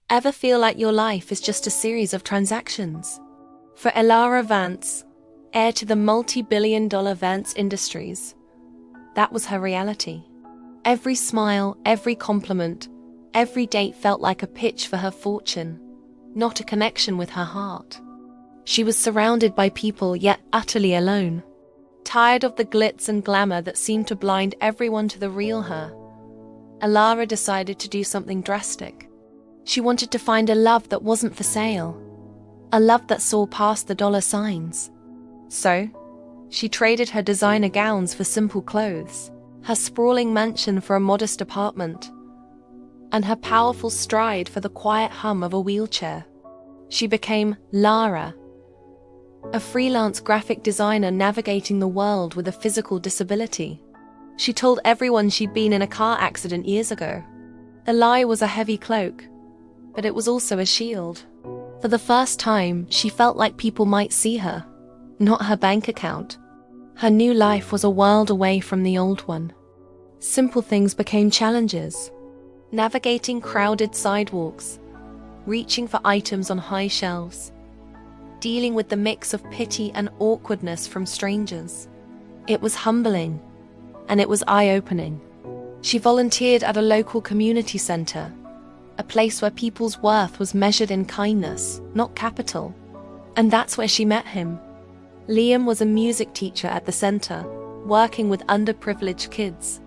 Ever feel like your life is just a series of transactions? For Elara Vance, heir to the multi-billion-dollar Vance Industries, that was her reality. Every smile, every compliment, every date felt like a pitch for her fortune, not a connection with her heart. She was surrounded by people, yet utterly alone. Tired of the glitz and glamour that seemed to blind everyone to the real her, Elara decided to do something drastic. She wanted to find a love that wasn't for sale, a love that saw past the dollar signs. So, she traded her designer gowns for simple clothes, her sprawling mansion for a modest apartment, and her powerful stride for the quiet hum of a wheelchair. She became Lara, a freelance graphic designer navigating the world with a physical disability. She told everyone she'd been in a car accident years ago. The lie was a heavy cloak, but it was also a shield. For the first time, she felt like people might see her, not her bank account. Her new life was a world away from the old one. Simple things became challenges. Navigating crowded sidewalks, reaching for items on high shelves, dealing with the mix of pity and awkwardness from strangers. It was humbling, and it was eye-opening. She volunteered at a local community center, a place where people's worth was measured in kindness, not capital. And that's where she met him. Liam was a music teacher at the center, working with underprivileged kids.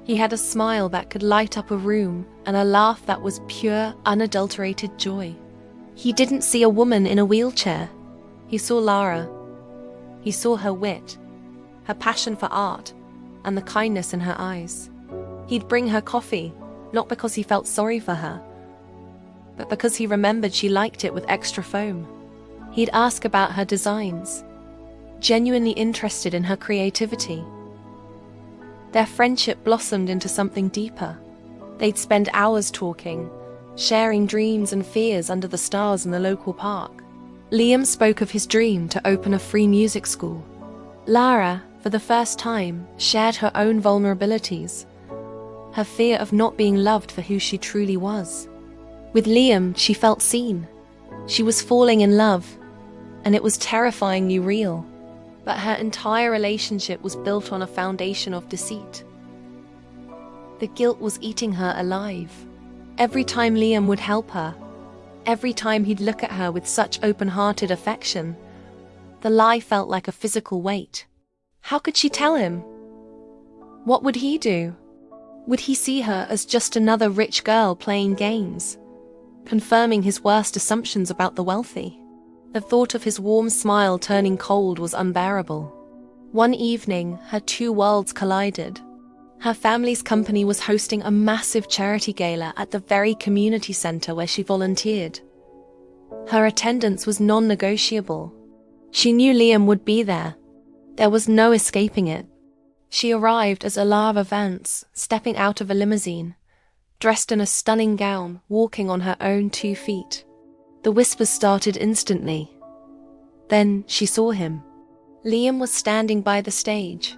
He had a smile that could light up a room and a laugh that was pure, unadulterated joy. He didn't see a woman in a wheelchair. He saw Lara. He saw her wit, her passion for art, and the kindness in her eyes. He'd bring her coffee, not because he felt sorry for her, but because he remembered she liked it with extra foam. He'd ask about her designs, genuinely interested in her creativity. Their friendship blossomed into something deeper. They'd spend hours talking, sharing dreams and fears under the stars in the local park. Liam spoke of his dream to open a free music school. Lara, for the first time, shared her own vulnerabilities, her fear of not being loved for who she truly was. With Liam, she felt seen. She was falling in love, and it was terrifyingly real. But her entire relationship was built on a foundation of deceit. The guilt was eating her alive. Every time Liam would help her, every time he'd look at her with such open-hearted affection, the lie felt like a physical weight. How could she tell him? What would he do? Would he see her as just another rich girl playing games, confirming his worst assumptions about the wealthy? The thought of his warm smile turning cold was unbearable. One evening, her two worlds collided. Her family's company was hosting a massive charity gala at the very community center where she volunteered. Her attendance was non-negotiable. She knew Liam would be there. There was no escaping it. She arrived as Elara Vance, stepping out of a limousine, dressed in a stunning gown, walking on her own 2 feet. The whispers started instantly. Then she saw him. Liam was standing by the stage,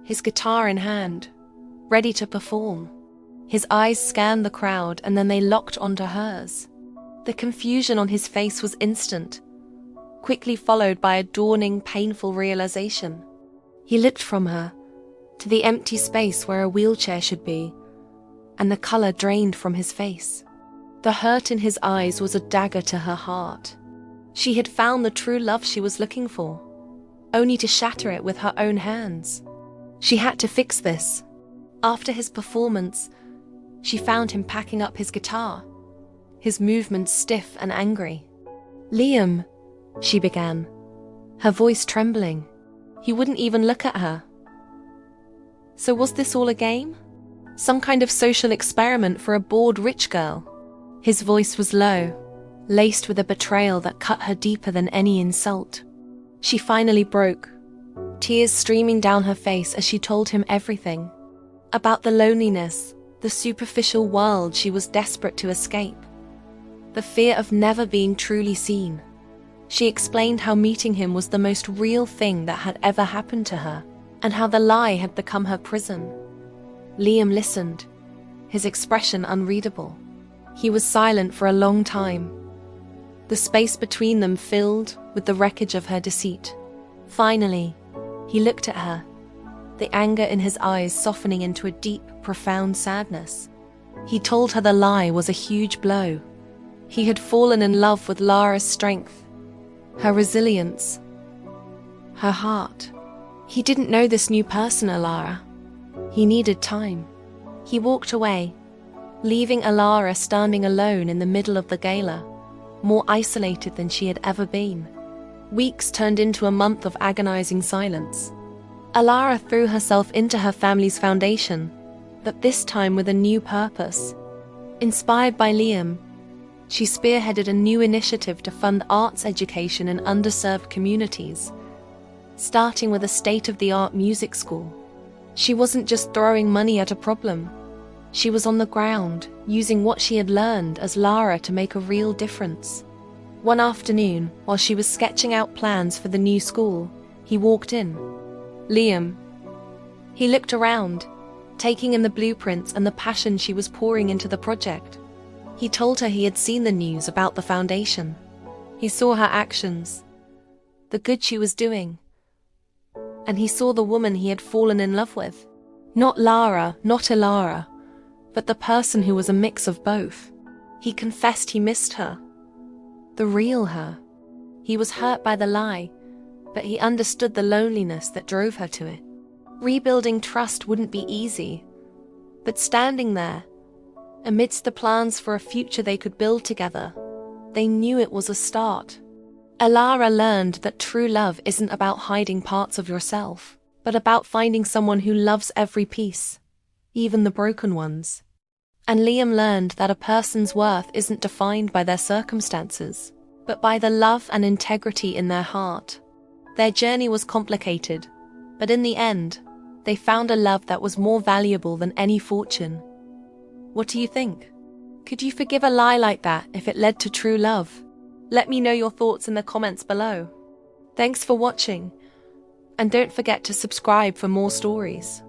his guitar in hand, ready to perform. His eyes scanned the crowd and then they locked onto hers. The confusion on his face was instant, quickly followed by a dawning, painful realization. He looked from her to the empty space where a wheelchair should be, and the color drained from his face. The hurt in his eyes was a dagger to her heart. She had found the true love she was looking for, only to shatter it with her own hands. She had to fix this. After his performance, she found him packing up his guitar, his movements stiff and angry. "Liam," she began, her voice trembling. He wouldn't even look at her. So was this all a game? Some kind of social experiment for a bored rich girl? His voice was low, laced with a betrayal that cut her deeper than any insult. She finally broke, tears streaming down her face as she told him everything. About the loneliness, the superficial world she was desperate to escape, the fear of never being truly seen. She explained how meeting him was the most real thing that had ever happened to her, and how the lie had become her prison. Liam listened, his expression unreadable. He was silent for a long time, the space between them filled with the wreckage of her deceit. Finally, he looked at her, the anger in his eyes softening into a deep, profound sadness. He told her the lie was a huge blow. He had fallen in love with Lara's strength, her resilience, her heart. He didn't know this new person, Alara. He needed time. He walked away, leaving Alara standing alone in the middle of the gala, more isolated than she had ever been. Weeks turned into a month of agonizing silence. Alara threw herself into her family's foundation, but this time with a new purpose. Inspired by Liam, she spearheaded a new initiative to fund arts education in underserved communities, starting with a state-of-the-art music school. She wasn't just throwing money at a problem. She was on the ground, using what she had learned as Lara to make a real difference. One afternoon, while she was sketching out plans for the new school, he walked in. Liam. He looked around, taking in the blueprints and the passion she was pouring into the project. He told her he had seen the news about the foundation. He saw her actions, the good she was doing, and he saw the woman he had fallen in love with. Not Lara, not Ilara, but the person who was a mix of both. He confessed he missed her, the real her. He was hurt by the lie, but he understood the loneliness that drove her to it. Rebuilding trust wouldn't be easy, but standing there, amidst the plans for a future they could build together, they knew it was a start. Alara learned that true love isn't about hiding parts of yourself, but about finding someone who loves every piece, even the broken ones. And Liam learned that a person's worth isn't defined by their circumstances, but by the love and integrity in their heart. Their journey was complicated, but in the end, they found a love that was more valuable than any fortune. What do you think? Could you forgive a lie like that if it led to true love? Let me know your thoughts in the comments below. Thanks for watching, and don't forget to subscribe for more stories.